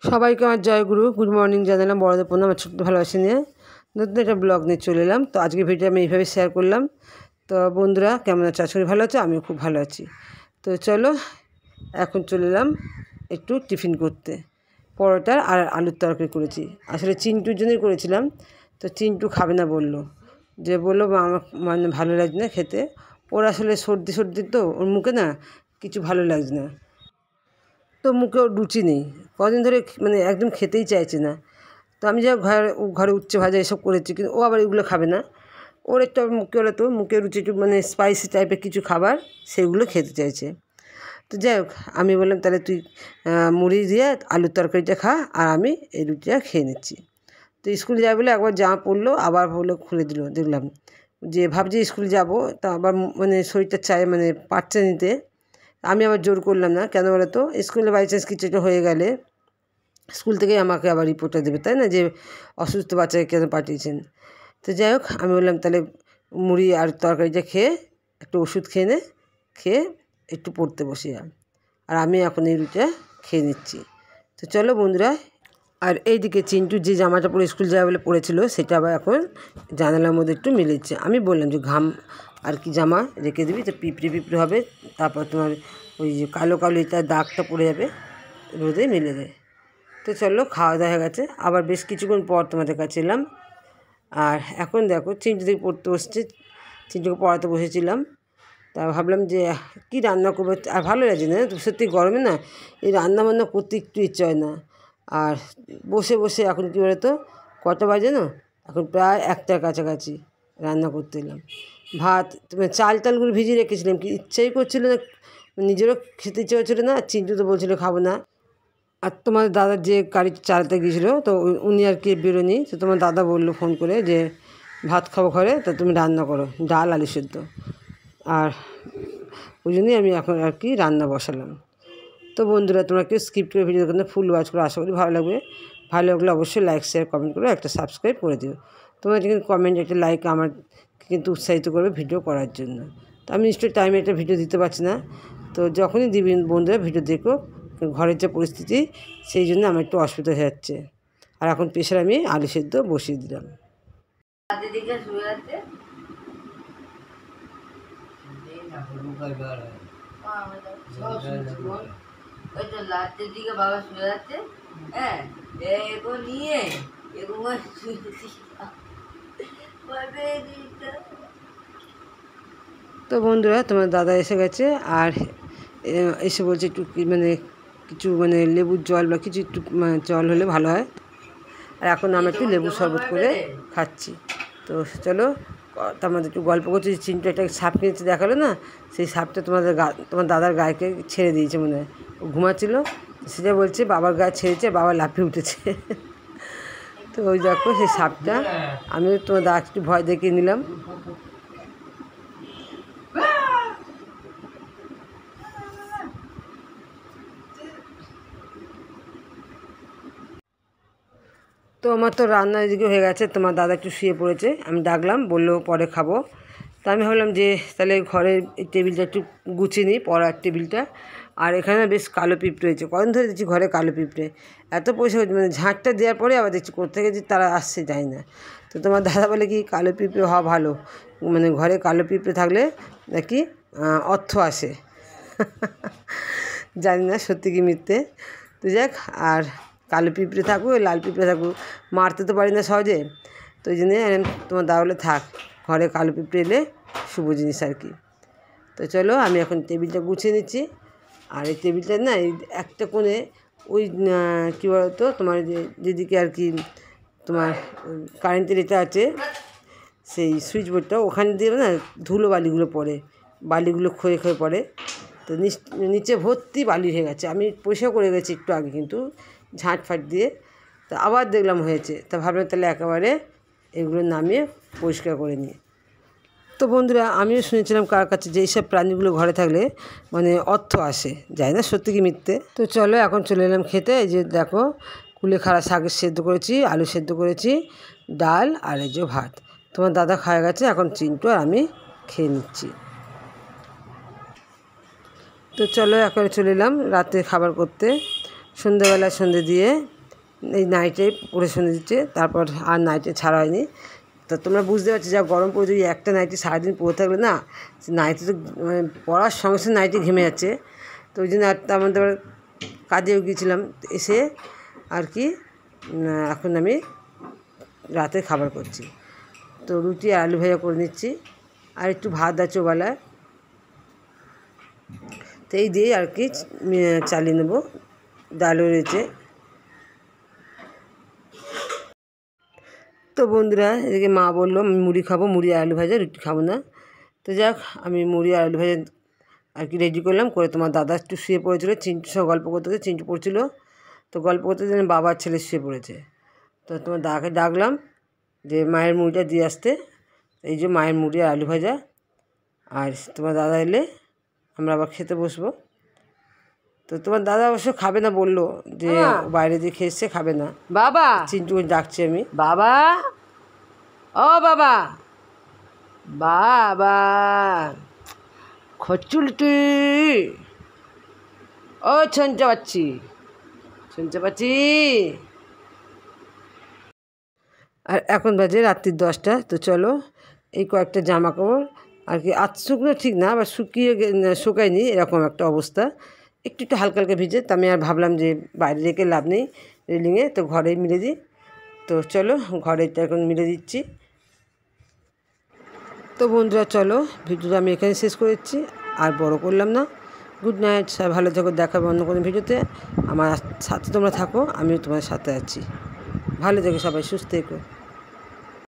সবাইকে আমার জয়গুরু good morning জানালাম, বড়দের প্রণাম, আমার ছোট্ট ভালোবাসা নিয়ে নতুন একটা ব্লগ নিয়ে চলে এলাম। তো আজকে ভিডিও আমি এইভাবে শেয়ার করলাম। তো বন্ধুরা কেমন আছে? আশা করি ভালো আছে, আমিও খুব ভালো আছি। তো চলো এখন চলে এলাম একটু টিফিন করতে। পরোটা আর আলুর তরকারি করেছি, আসলে চিন্টুর জন্যই করেছিলাম। তো চিন্টু খাবে না, বললো আমার মানে ভালো লাগছে না খেতে। ওর আসলে সর্দি সর্দি, তো ওর মুখে না কিছু ভালো লাগছে না, তো মুখেও রুচি নেই, কদিন ধরে মানে একদম খেতেই চাইছে না। তো আমি যা ঘরে উচ্ছে ভাজা এসব করেছি, কিন্তু ও আবার এগুলো খাবে না। ওর একটু মুখে হলে তো মুখে রুচি একটু মানে স্পাইসি টাইপের কিছু খাবার সেগুলো খেতে চাইছে। তো যাই হোক, আমি বললাম তাহলে তুই মুড়ি দিয়ে আলুর তরকারিটা খা, আর আমি এই রুটিটা খেয়ে নিচ্ছি। তো স্কুলে যাবে বলে একবার জামা পরলো, আবার বলে খুলে দিল। দেখলাম যে ভাবছি স্কুলে যাব, তা আবার মানে শরীরটা চাই, মানে পারছে নিতে। আমি আবার জোর করলাম না, কেন বলো তো, স্কুলে বাই চান্স কিছু একটা হয়ে গেলে স্কুল থেকেই আমাকে আবার রিপোর্টটা দেবে, তাই না, যে অসুস্থ বাচ্চাকে কেন পাঠিয়েছেন। তো যাই হোক, আমি বললাম তাহলে মুড়ি আর তরকারিটা খেয়ে একটু ওষুধ খেয়ে একটু পড়তে বসি, আর আমি এখন এই রুটিটা খেয়ে নিচ্ছি। তো চলো বন্ধুরা, আর এইদিকে চিন্টু যে জামাটা পরে স্কুল যাবে বলে পড়েছিল, সেটা আবার এখন জানালার মধ্যে একটু মিলেছে। আমি বললাম যে ঘাম আর কি জামা রেখে দিবি, তো পিঁপড়ে হবে, তারপর তোমার ওই যে কালো কালো এটা দাগটা পড়ে যাবে, রোদে মেলে দেয়। তো চলো, খাওয়া দাওয়া হয়ে গেছে, আবার বেশ কিছুক্ষণ পর তোমাদের কাছে এলাম। আর এখন দেখো চিন্টু থেকে পড়তে বসছে, চিন্টুকে পড়াতে বসেছিলাম। তা ভাবলাম যে কী রান্না করবো, আর ভালো লাগছে না সত্যি, গরমে না এই রান্না বান্না করতে একটু ইচ্ছে হয় না। আর বসে বসে এখন কী বলো তো, কটা বাজে না, এখন প্রায় 1টার কাছাকাছি রান্না করতে এলাম। ভাত চালগুলো ভিজিয়ে রেখেছিলাম, কি ইচ্ছাই করছিল না, নিজেরও খেতে ইচ্ছে হচ্ছিলো না, আর চিন্টু তো বলছিল খাবো না। আর তোমার দাদা যে গাড়ি চালাতে গিয়েছিলো, তো উনি আর কি বেরোনি, তো তোমার দাদা বললো ফোন করে যে ভাত খাবো ঘরে, তো তুমি রান্না করো ডাল আলু সেদ্ধ। আর ওই জন্যই আমি এখন আর কি রান্না বসালাম। তো বন্ধুরা তোমরা কেউ স্কিপ করে ভিডিও দেখো না, ফুল ওয়াচ করে, আশা করি ভালো লাগবে। ভালো লাগলে অবশ্যই লাইক শেয়ার কমেন্ট করে একটা সাবস্ক্রাইব করে দিও। তোমরা কিন্তু কমেন্ট একটা লাইক আমার কিন্তু উৎসাহিত করবে ভিডিও করার জন্য। তো আমি নিশ্চয়ই টাইমে একটা ভিডিও দিতে পারছি না, তো যখনই দিবি বন্ধুরা ভিডিও দেখো, ঘরের যে পরিস্থিতি সেই জন্য আমার একটু অসুবিধা হয়ে যাচ্ছে। আর এখন প্রেশার আমি আলু সেদ্ধ বসিয়ে দিলাম। বাবা শুয়ে যাচ্ছে, হ্যাঁ এগো নিয়ে তো বন্ধুরা তোমার দাদা এসে গেছে, আর এসে বলছে একটু মানে কিছু মানে লেবুর জল বা কিছু একটু জল হলে ভালো হয়। আর এখন আমি একটু লেবু শরবত করে খাচ্ছি। তো চলো, তার মধ্যে একটু গল্প করছি। চিন্টু একটা সাপ কিনেছে দেখালো না, সেই সাপটা তোমার দাদার গায়েকে ছেড়ে দিয়েছে মনে হয়, ও ঘুমাচ্ছিল, সেটা বলছে বাবার গায়ে ছেড়েছে, বাবা লাফিয়ে উঠেছে। তো ওই দেখো সেই সাপটা, আমিও তোমার দাদাকে একটু ভয় দেখিয়ে নিলাম। তো আমার তো রান্না এদিকে হয়ে গেছে, তোমার দাদা একটু শুয়ে পড়েছে, আমি ডাকলাম, বললো পরে খাবো। তো আমি ভাবলাম যে তাহলে ঘরের টেবিলটা একটু গুছিয়ে নিই, পড়ার টেবিলটা। আর এখানে বেশ কালো পিঁপড়ে হয়েছে, কদিন ধরে দেখছি ঘরে কালো পিঁপড়ে, এত পয়সা হচ্ছে, মানে ঝাঁটটা দেওয়ার পরে আবার দেখছি কোথেকে যে তারা আসছে যায় না। তো তোমার দাদা বলে কি কালো পিঁপড়ে হওয়া ভালো, মানে ঘরে কালো পিঁপড়ে থাকলে নাকি অর্থ আসে। জানি না সত্যি কি মিথ্যে। তো যাক, আর কালো পিঁপড়ে থাকুক লাল পিঁপড়ে থাকুক, মারতে তো পারি না সহজে। তো ওই জন্যে তোমার দাদা বলে থাক, ঘরে কালো পিঁপড়ে এলে শুভ জিনিস আর কি। তো চলো, আমি এখন টেবিলটা গুছিয়ে নিচ্ছি। আর এই টেবিলটা না এই একটা কোণে ওই কী বলতো, তোমার যেদিকে আর কি তোমার কারেন্টের এটা আছে, সেই সুইচ বোর্ডটা, ওখানে দিয়ে না ধুলো বালিগুলো পড়ে, বালিগুলো ক্ষয়ে পড়ে। তো নিচে ভর্তি বালি হয়ে গেছে, আমি পরিষ্কার করে গেছি একটু আগে, কিন্তু ঝাঁটফাট দিয়ে। তো আবার দেখলাম হয়েছে, তা ভাবলাম তাহলে একেবারে এগুলো নামিয়ে পরিষ্কার করে নিই। তো বন্ধুরা আমিও শুনেছিলাম কার কাছে যে এইসব প্রাণীগুলো ঘরে থাকলে মানে অর্থ আসে, যায় না সত্যি কি মিথ্যে। তো চলো এখন চলে এলাম খেতে। এই যে দেখো কুলেখাড়া শাকের সেদ্ধ করেছি, আলু সেদ্ধ করেছি, ডাল, আর এই যে ভাত। তোমার দাদা খাওয়া গেছে, এখন চিন্টু আর আমি খেয়ে নিচ্ছি। তো চলো এখন চলে এলাম রাতে খাবার করতে। সন্ধ্যেবেলা সন্ধ্যে দিয়ে এই নাইটে পরে সন্ধ্যে দিচ্ছে, তারপর আর নাইটে ছাড়া হয়নি। তো তোমরা বুঝতে পারছো যা গরম পড়েছে, ওই একটা নাইটি সারাদিন পরে থাকলে না নাইটি তো মানে পড়ার সঙ্গে সঙ্গে নাইটি ঘেমে যাচ্ছে। তো ওই জন্য আর তার মধ্যে আবার কাজেও গিয়েছিলাম, এসে আর কি এখন আমি রাতে খাবার করছি। তো রুটি আর আলু ভাজা করে নিচ্ছি, আর একটু ভাত আছে ওবেলায়, তো এই দিয়ে আর কি চালিয়ে নেবো। ডালও রয়েছে। তো বন্ধুরা, এদিকে মা বললো আমি মুড়ি খাবো, মুড়ি আর আলু ভাজা, রুটি খাবো না। তো যাক, আমি মুড়ি আর আলু ভাজা আর কি রেডি করলাম। করে তোমার দাদা একটু শুয়ে পড়েছিল, চিন্টুর সঙ্গে গল্প করতে করতে চিন্টু পড়ছিল। তো গল্প করতে যেন বাবার ছেলে শুয়ে পড়েছে। তো তোমার দাদাকে ডাকলাম যে মায়ের মুড়িটা দিয়ে আসতে। এই যে মায়ের মুড়ি আর আলু ভাজা, আর তোমার দাদা এলে আমরা আবার খেতে বসবো। তো তোমার দাদা অবশ্য খাবে না, বললো যে বাইরে দিয়ে খেয়ে এসছে, খাবে না। বাবা, চিন্টুকে ডাকছি আমি, বাবা, ও বাবা, বাবা, খচুলটি, ও ছঞ্চা পাচ্ছি, ছঞ্চা পাচ্ছি। আর এখন বাজে রাত্রির 10টা। তো চলো, এই কয়েকটা জামা কাপড় আর কি আধ শুকনো ঠিক না, আবার শুকায়নি, এরকম একটা অবস্থা, একটু একটু হালকা হালকা ভিজে। তো আমি আর ভাবলাম যে বাইরে রেখে লাভ নেই রেলিংয়ে, তো ঘরেই মিলে দিই। তো চলো ঘরেটা এখন মিলে দিচ্ছি। তো বন্ধুরা চলো, ভিডিওটা আমি এখানে শেষ করে দিচ্ছি, আর বড় করলাম না। গুড নাইট, সবাই ভালো থাকো, দেখাবো অন্য কোনো ভিডিওতে। আমার সাথে তোমরা থাকো, আমিও তোমার সাথে আছি। ভালো থেকো সবাই, সুস্থ থেকো।